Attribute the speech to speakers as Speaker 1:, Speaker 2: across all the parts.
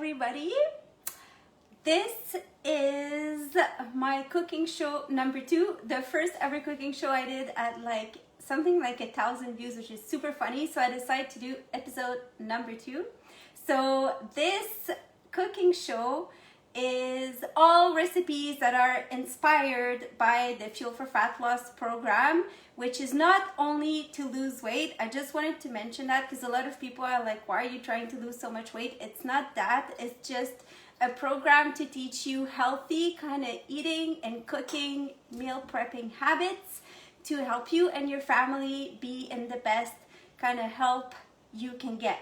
Speaker 1: everybody. This is my cooking show number 2, the first ever cooking show I did at like something like 1,000 views, which is super funny. So I decided to do episode number 2. So this cooking show is all recipes that are inspired by the Fuel for Fat Loss program, which is not only to lose weight. I just wanted to mention that because a lot of people are like, why are you trying to lose so much weight? It's not that. It's just a program to teach you healthy kind of eating and cooking, meal prepping habits to help you and your family be in the best kind of help you can get.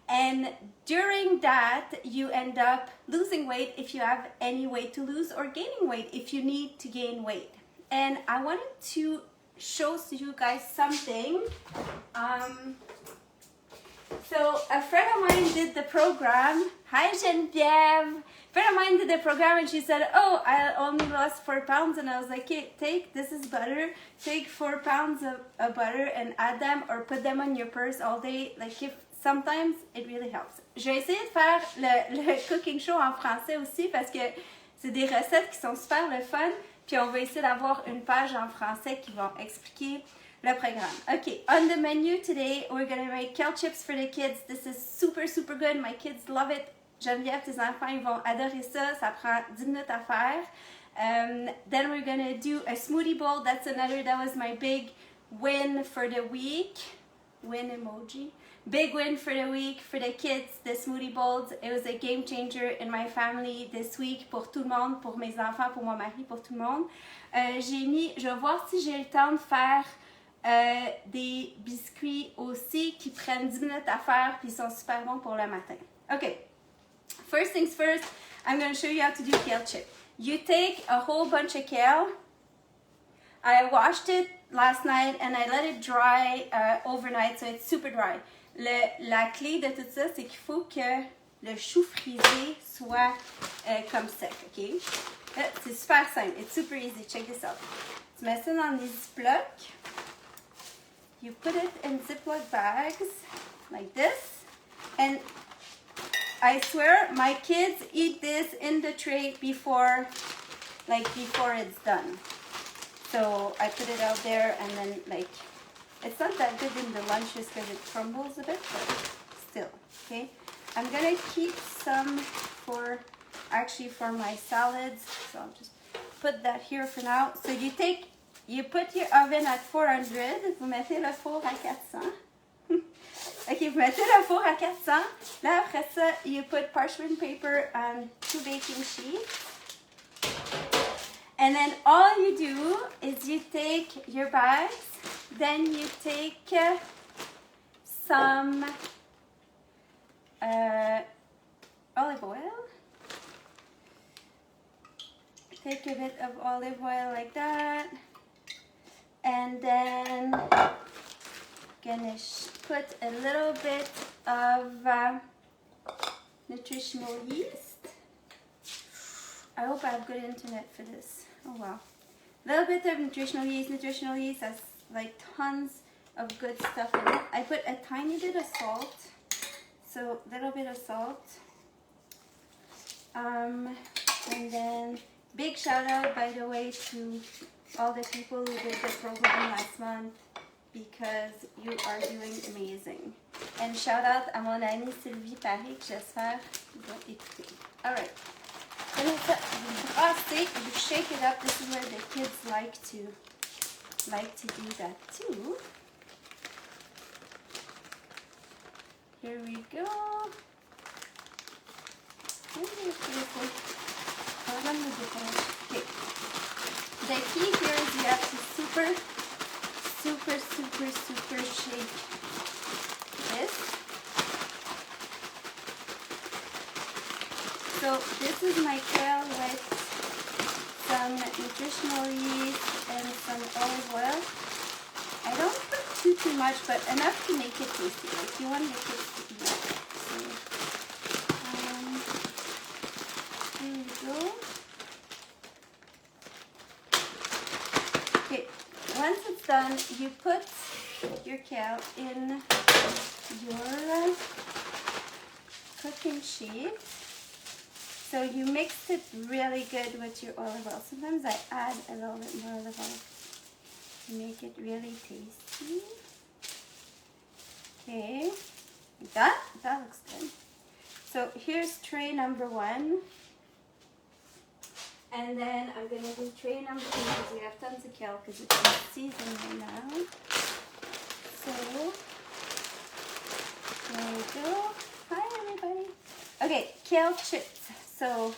Speaker 1: And during that, you end up losing weight if you have any weight to lose, or gaining weight if you need to gain weight. And I wanted to show you guys something. So a friend of mine did the program. Hi Geneviève. A friend of mine did the program and she said, oh, I only lost 4 pounds. And I was like, okay, this is butter. Take 4 pounds of butter and add them or put them on your purse all day. Like if sometimes it really helps. Je vais essayer de faire le cooking show en français aussi parce que c'est des recettes qui sont super le fun. Puis on va essayer d'avoir une page en français qui vont expliquer le programme. Okay, on the menu today, we're going to make kale chips for the kids. This is super, super good. My kids love it. Geneviève, tes enfants, ils vont adorer ça. Ça prend 10 minutes à faire. Then we're going to do a smoothie bowl. That was my big win for the week. Win emoji. Big win for the week for the kids, the smoothie bowls. It was a game changer in my family this week pour tout le monde, pour mes enfants, pour mon mari, pour tout le monde. Je vais voir si j'ai le temps de faire des biscuits aussi qui prennent 10 minutes à faire puis sont super bons pour le matin. Okay, first things first, I'm going to show you how to do kale chip. You take a whole bunch of kale. I washed it last night and I let it dry overnight, so it's super dry. La clé de tout ça, c'est qu'il faut que le chou frisé soit comme sec, ok? C'est super simple. It's super easy. Check this out. Tu mets ça dans des Ziplocs. You put it in Ziploc bags like this. And I swear, my kids eat this in the tray before it's done. So I put it out there and then like, it's not that good in the lunches because it crumbles a bit, but still, okay? I'm gonna keep some for my salads, so I'll just put that here for now. So you put your oven at 400, vous mettez le four à 400. Ok, vous mettez le four à 400. Là, après ça, you put parchment paper on 2 baking sheets. And then all you do is you take your bags, then you take some olive oil. Take a bit of olive oil like that. And then gonna put a little bit of nutritional yeast. I hope I have good internet for this. Oh wow. A little bit of nutritional yeast. Nutritional yeast has like tons of good stuff in it. I put a tiny bit of salt. So a little bit of salt. And then big shout out, by the way, to all the people who did the program last month because you are doing amazing. And shout out à mon amie Sylvie Paris que j'espère va écouter. Alright. Then you brassez, you shake it up. This is where the kids like to do that too. Here we go. Okay. The key here is you have to super shake this. So this is my kale with some nutritional yeast and some olive oil. I don't put too much, but enough to make it tasty. Like you want the kids to eat it. So, here we go. Okay, once it's done, you put your kale in your cooking sheet. So you mix it really good with your olive oil. Sometimes I add a little bit more olive oil to make it really tasty. Okay, like that. That looks good. So here's tray number 1. And then I'm going to do tray number 2 because we have tons of kale because it's in season right now. So, there we go. Hi everybody. Okay, kale chips. So,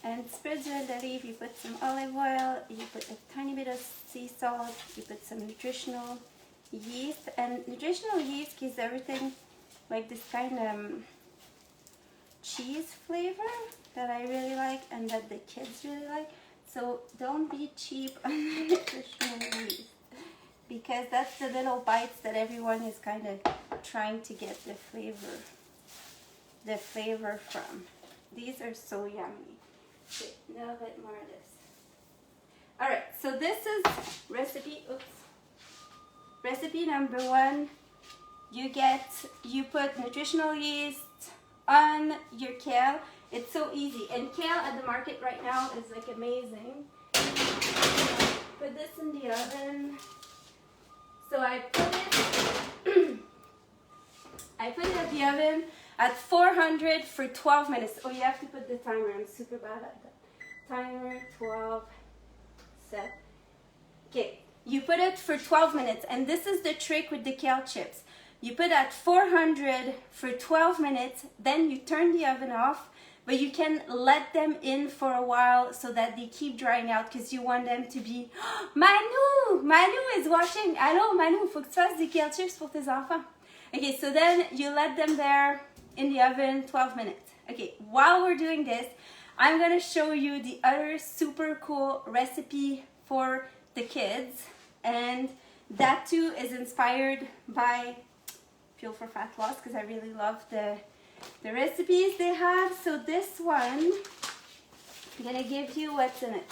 Speaker 1: and spread your leaf, you put some olive oil, you put a tiny bit of sea salt, you put some nutritional yeast. And nutritional yeast gives everything like this kind of cheese flavor that I really like and that the kids really like. So don't be cheap on the nutritional yeast because that's the little bites that everyone is kind of trying to get the flavor from. These are so yummy. Okay, a little bit more of this. Alright, so this is recipe number 1. You put nutritional yeast on your kale. It's so easy, and kale at the market right now is like amazing. Put this in the oven. So I put it in the oven at 400 for 12 minutes. Oh, you have to put the timer. I'm super bad at that. Timer 12 set. Okay, you put it for 12 minutes, and this is the trick with the kale chips. You put at 400 for 12 minutes, then you turn the oven off, but you can let them in for a while so that they keep drying out because you want them to be... Manu is watching. Allô, Manu, faut que tu fasses des kale chips pour tes enfants. Okay, so then you let them there in the oven 12 minutes. Okay, while we're doing this, I'm going to show you the other super cool recipe for the kids, and that too is inspired by Fuel for Fat Loss because I really love the recipes they have. So this one, I'm going to give you what's in it.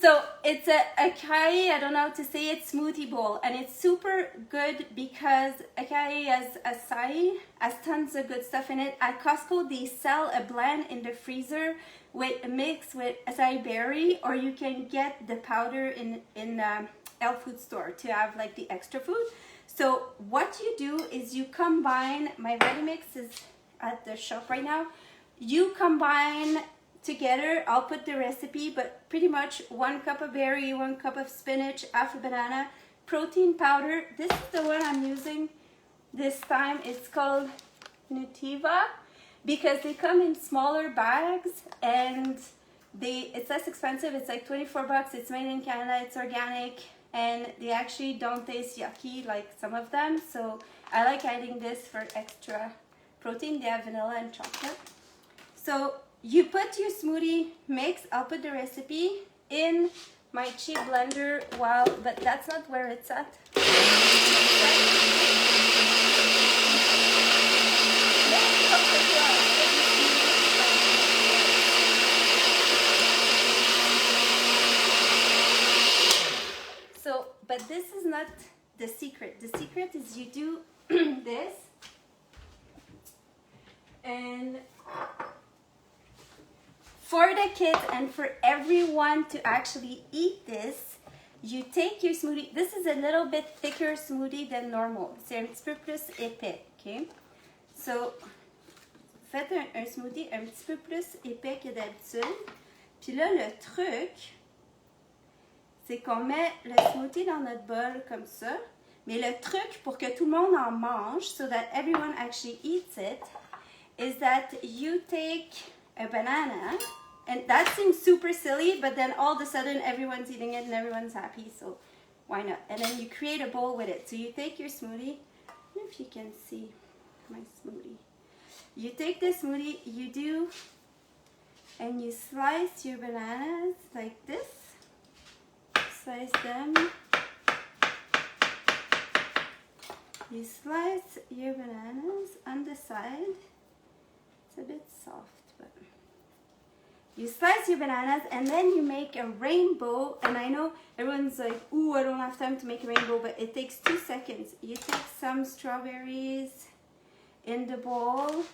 Speaker 1: So it's a acai, I don't know how to say it, smoothie bowl, and it's super good because acai has acai, has tons of good stuff in it. At Costco, they sell a blend in the freezer with a mix with acai berry, or you can get the powder in health food store to have like the extra food. So what you do is you combine, my ready mix is at the shop right now, you combine together, I'll put the recipe, but pretty much 1 cup of berry, 1 cup of spinach, half a banana, protein powder. This is the one I'm using this time. It's called Nutiva because they come in smaller bags and it's less expensive. It's like 24 bucks. It's made in Canada. It's organic and they actually don't taste yucky like some of them. So I like adding this for extra protein. They have vanilla and chocolate. So you put your smoothie mix, I'll put the recipe in my cheap blender but that's not where it's at. So, but this is not the secret. The secret is you do this and for the kids and for everyone to actually eat this, you take your smoothie. This is a little bit thicker smoothie than normal. C'est un petit peu plus épais, okay? So, faites un smoothie un petit peu plus épais que d'habitude. Puis là, le truc, c'est qu'on met le smoothie dans notre bol comme ça. Mais le truc pour que tout le monde en mange, so that everyone actually eats it, is that you take a banana. And that seems super silly, but then all of a sudden everyone's eating it and everyone's happy, so why not? And then you create a bowl with it. So you take your smoothie, I don't know if you can see my smoothie. You take the smoothie, and you slice your bananas like this. Slice them. You slice your bananas on the side. It's a bit soft. You slice your bananas and then you make a rainbow, and I know everyone's like, ooh, I don't have time to make a rainbow, but it takes 2 seconds. You take some strawberries in the bowl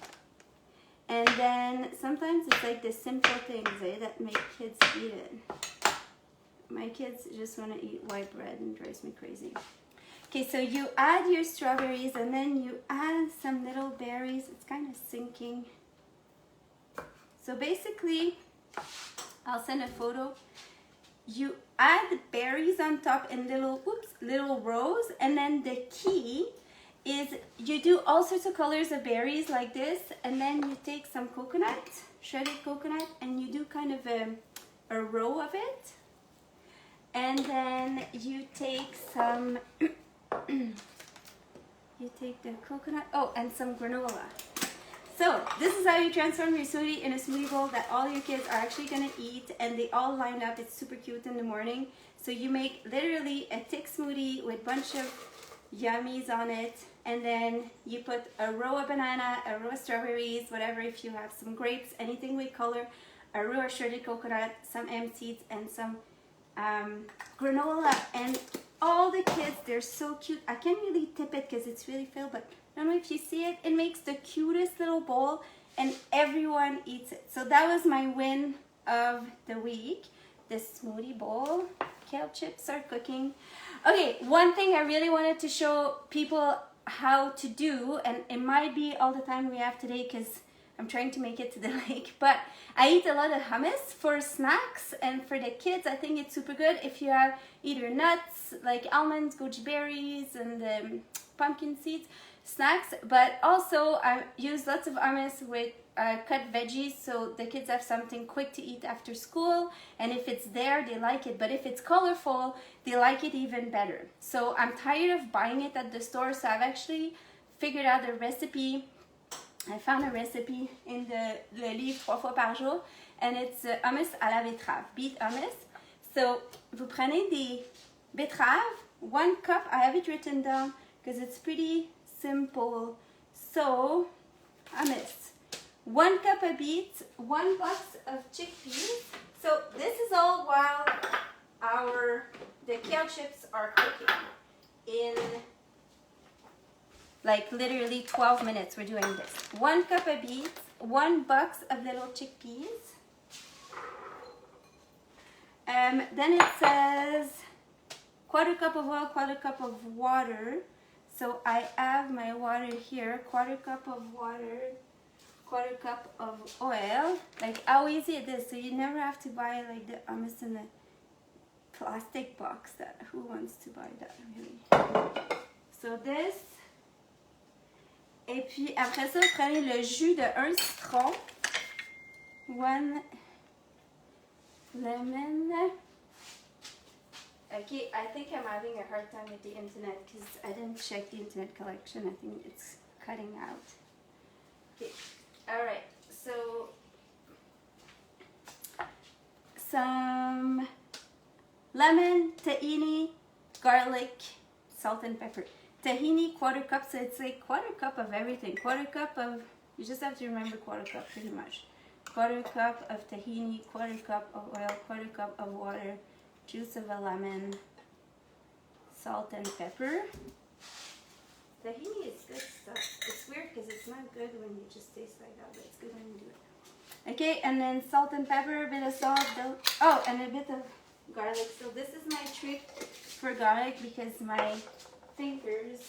Speaker 1: And then sometimes it's like the simple things that make kids eat it. My kids just want to eat white bread and drives me crazy. Okay, so you add your strawberries and then you add some little berries. It's kind of sinking. So basically, I'll send a photo. You add the berries on top in little rows, and then the key is you do all sorts of colors of berries like this, and then you take some coconut, shredded coconut, and you do kind of a row of it. And then you take some, you take the coconut, oh, and some granola. So this is how you transform your smoothie in a smoothie bowl that all your kids are actually gonna eat, and they all line up. It's super cute in the morning. So you make literally a thick smoothie with a bunch of yummies on it, and then you put a row of banana, a row of strawberries, whatever, if you have some grapes, anything with color, a row of shredded coconut, some hemp seeds, and some granola. And all the kids, they're so cute. I can't really tip it because it's really filled, but I don't know if you see it. It makes the cutest little bowl, and everyone eats it. So that was my win of the week, the smoothie bowl. Kale chips are cooking. Okay, one thing I really wanted to show people how to do, and it might be all the time we have today because I'm trying to make it to the lake, but I eat a lot of hummus for snacks, and for the kids I think it's super good if you have either nuts like almonds, goji berries, and pumpkin seeds, snacks. But also I use lots of hummus with cut veggies, so the kids have something quick to eat after school, and if it's there they like it, but if it's colorful they like it even better. So I'm tired of buying it at the store, so I've actually figured out a recipe. I found a recipe in the livre 3 fois par jour, and it's hummus à la betterave, beet hummus. So vous prenez des betteraves, 1 cup. I have it written down because it's pretty simple. So hummus, 1 cup of beets, 1 box of chickpeas. So this is all while the kale chips are cooking. In like literally 12 minutes we're doing this. 1 cup of beets, 1 box of little chickpeas. Then it says 1/4 cup of oil, 1/4 cup of water. So I have my water here, 1/4 cup of water, 1/4 cup of oil. Like how easy it is. So you never have to buy like the hummus in a plastic box. That who wants to buy that really? So this. Et puis après ça, vous prenez le jus de 1 citron, 1 lemon. Okay, I think I'm having a hard time with the internet because I didn't check the internet collection. I think it's cutting out. Okay, alright, so some lemon, tahini, garlic, salt and pepper. Tahini, 1/4 cup, so it's like 1/4 cup of everything. 1/4 cup of, you just have to remember 1/4 cup pretty much. 1/4 cup of tahini, 1/4 cup of oil, 1/4 cup of water, juice of a lemon, salt and pepper. Tahini is good stuff. It's weird because it's not good when you just taste like that, but it's good when you do it. Okay, and then salt and pepper, a bit of salt, oh, and a bit of garlic. So this is my trick for garlic because my fingers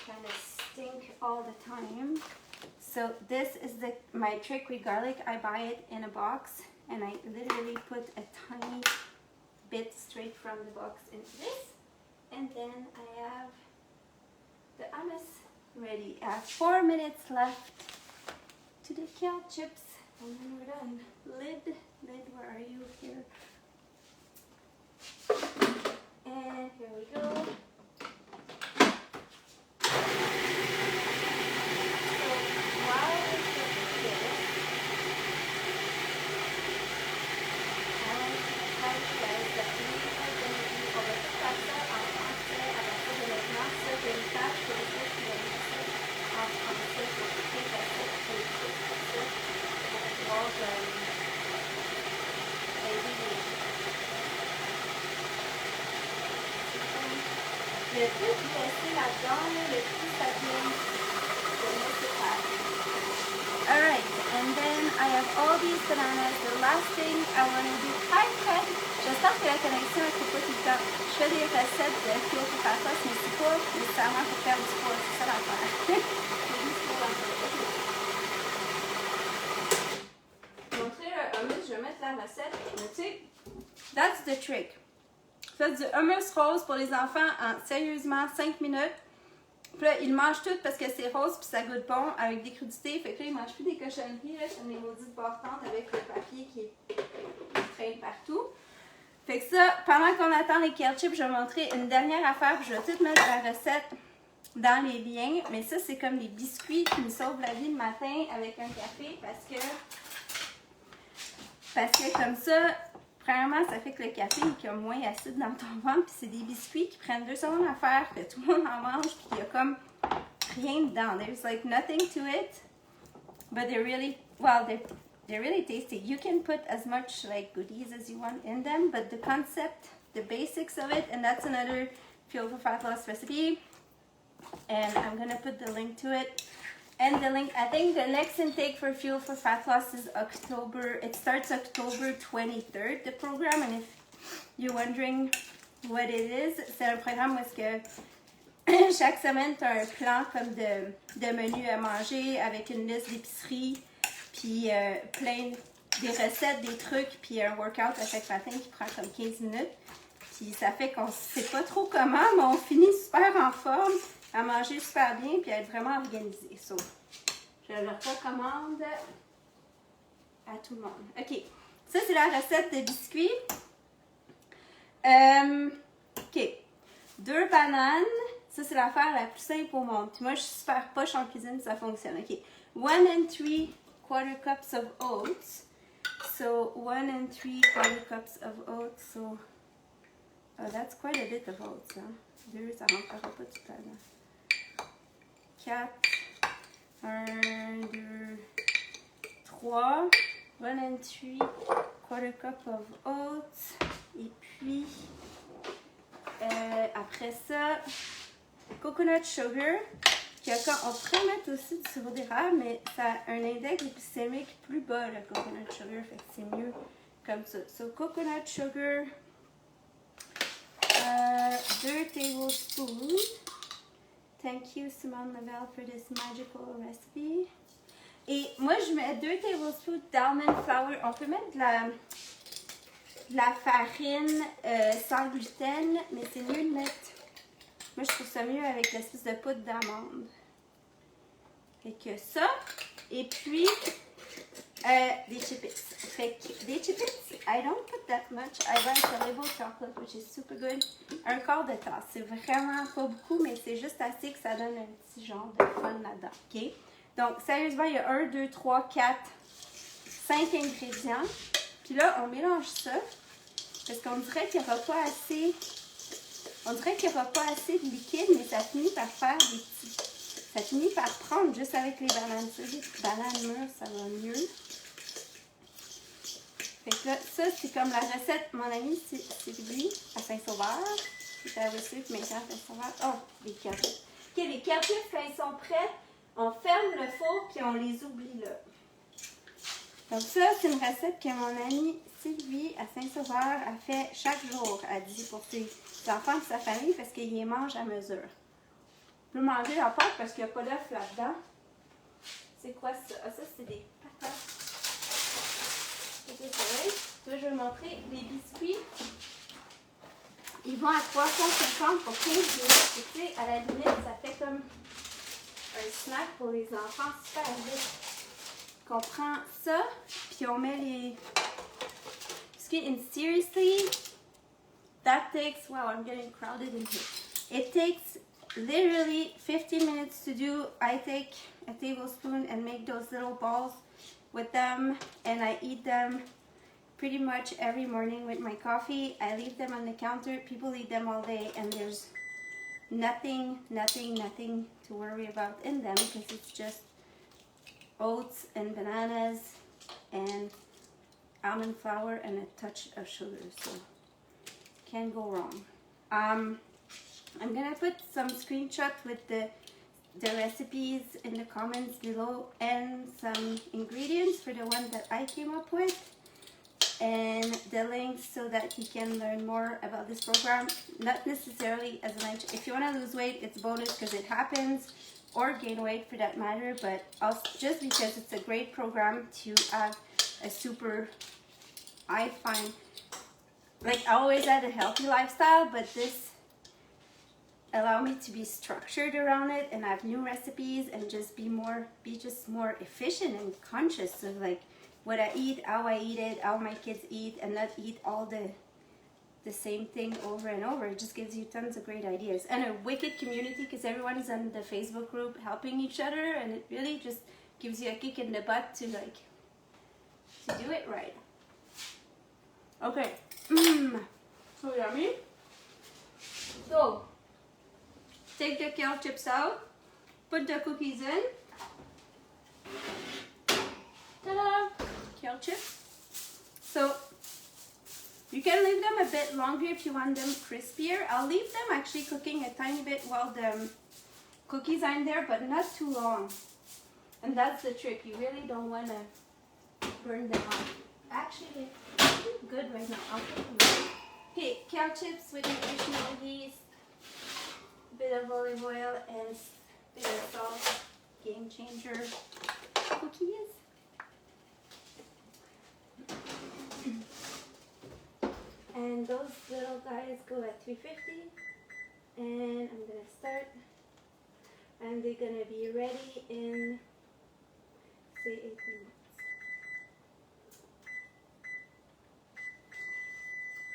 Speaker 1: kind of stink all the time. So this is my trick with garlic. I buy it in a box and I literally put a tiny bit straight from the box into this, and then I have the hummus ready. I have 4 minutes left to the kale chips and then we're done. Lid, where are you? Here. And here we go. Le plus laissé là-dedans, le plus ça vient de laisser faire. Alright. I have all these bananas. The last thing I want to do, hi Fred, j'espère que la connexion ne coupe pas tout le temps. Je fais des recettes de fuel pour faire face, mais c'est pas nécessairement pour faire du sport, c'est ça l'affaire. Je vais montrer le hummus, je vais mettre la recette, mais tu sais, that's the trick. Faites du hummus rose pour les enfants en sérieusement 5 minutes. Puis là, ils mangent tout parce que c'est rose puis ça goûte bon avec des crudités. Fait que là, ils mangent plus des cochonneries, là, comme les maudites bartantes avec le papier qui traîne partout. Fait que ça, pendant qu'on attend les kale chips, je vais montrer une dernière affaire puis je vais tout mettre la recette dans les liens. Mais ça, c'est comme des biscuits qui me sauvent la vie le matin avec un café parce que comme ça, premièrement, ça fait que le café est comme moins acide dans ton ventre. Puis c'est des biscuits qui prennent 2 secondes à faire, que tout le monde en mange, puis qu'il y a comme rien dedans. There's like nothing to it, but they're really, well, they're really tasty. You can put as much like goodies as you want in them, but the concept, the basics of it, and that's another Fuel for Fat Loss recipe. And I'm gonna put the link to it. And the link, I think the next intake for Fuel for Fat Loss is October, it starts October 23rd, the program. And if you're wondering what it is, c'est un programme où est-ce que chaque semaine, tu as un plan comme de menu à manger avec une liste d'épicerie, puis plein des recettes, des trucs, puis un workout à chaque matin qui prend comme 15 minutes. Puis ça fait qu'on ne sait pas trop comment, mais on finit super en forme, à manger super bien, puis à être vraiment organisé. So, je le recommande à tout le monde. OK. Ça, c'est la recette de biscuits. OK. 2 bananes. Ça, c'est l'affaire la plus simple au monde. Puis moi, je suis super poche en cuisine, ça fonctionne. OK. 1 3/4 cups of oats. So, 1 3/4 cups of oats. So, oh, that's quite a bit of oats. Hein? 2, ça ne rentrera pas tout à l'heure. 4, 1, 2, 3, 1 3/4 cup of oats. Et puis, après ça, coconut sugar. On pourrait mettre aussi du sirop d'érable, mais ça a un index glycémique plus bas, le coconut sugar, fait que c'est mieux comme ça. So, coconut sugar, 2 tablespoons. Thank you, Simone Lavelle, for this magical recipe. Et moi, je mets 2 tablespoons d'almond flour. On peut mettre de la farine sans gluten, mais c'est mieux de mettre... Moi, je trouve ça mieux avec l'espèce de poudre d'amande. Fait que ça. Et puis, des Chip-Its. Fait que des Chip-Its, I don't put that much. I buy the label chocolate, which is super good. 1/4 de tasse. C'est vraiment pas beaucoup, mais c'est juste assez que ça donne un petit genre de fun là-dedans. OK? Donc, sérieusement, il y a 1, 2, 3, 4, 5 ingrédients. Puis là, on mélange ça. Parce qu'on dirait qu'il n'y aura pas assez... On dirait qu'il n'y aura pas assez de liquide, mais ça finit par faire des petits... Ça finit par prendre juste avec les bananes. Ça, les bananes mûres, ça va mieux. Fait que là, ça, c'est comme la recette. Mon ami Sylvie à Saint-Sauveur. Qui a reçu maintenant à Saint-Sauveur. Oh, les cartouches. OK, les cartouches, quand ils sont prêts, on ferme le four puis on les oublie là. Donc ça, c'est une recette que mon amie Sylvie à Saint-Sauveur a fait chaque jour, a dit, pour ses enfants et sa famille parce qu'ils les mangent à mesure. On peut manger la pâte parce qu'il n'y a pas d'œuf là-dedans. C'est quoi ça? Ah, ça, c'est des patates. Là, je vais vous montrer les biscuits. Ils vont à 350 pour 15 minutes. Tu sais, à la limite, ça fait comme un snack pour les enfants super vite. On prend ça, puis on met les biscuits. And seriously, that takes, wow, I'm getting crowded in here. It takes literally 15 minutes to do. I take a tablespoon and make those little balls with them, and I eat them pretty much every morning with my coffee. I leave them on the counter. People eat them all day, and there's nothing to worry about in them because it's just oats and bananas and almond flour and a touch of sugar, so can't go wrong. I'm gonna put some screenshots with the the recipes in the comments below and some ingredients for the one that I came up with, and the links so that you can learn more about this program. Not necessarily, as I mentioned, if you want to lose weight, it's bonus because it happens, or gain weight for that matter, but also just because it's a great program to have a super, I find, like I always had a healthy lifestyle, but this allow me to be structured around it and have new recipes and just be just more efficient and conscious of like what I eat, how I eat it, how my kids eat, and not eat all the same thing over and over. It just gives you tons of great ideas and a wicked community because everyone is on the Facebook group helping each other, and it really just gives you a kick in the butt to like to do it right. Okay. So yummy. So take the kale chips out, put the cookies in. Ta-da! Kale chips. So you can leave them a bit longer if you want them crispier. I'll leave them actually cooking a tiny bit while the cookies are in there, but not too long. And that's the trick. You really don't want to burn them up. Actually, good right now. I'll put them in. Okay, kale chips with nutritional yeast, bit of olive oil, and bit of salt. Game changer cookies. And those little guys go at 350. And I'm gonna start. And they're gonna be ready in say 8 minutes.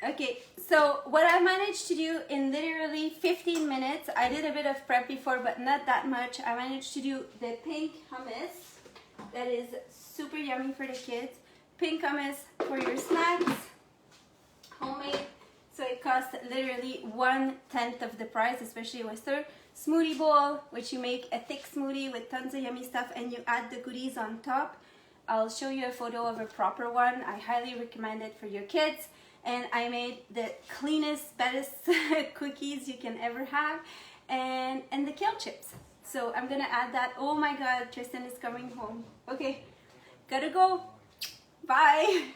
Speaker 1: Okay, so what I managed to do in literally 15 minutes, I did a bit of prep before, but not that much. I managed to do the pink hummus. That is super yummy for the kids. Pink hummus for your snacks, homemade. So it costs literally 1/10 of the price, especially Western. Smoothie bowl, which you make a thick smoothie with tons of yummy stuff and you add the goodies on top. I'll show you a photo of a proper one. I highly recommend it for your kids. And I made the cleanest, best cookies you can ever have, and the kale chips. So I'm gonna add that. Oh my God, Tristan is coming home. Okay, gotta go. Bye.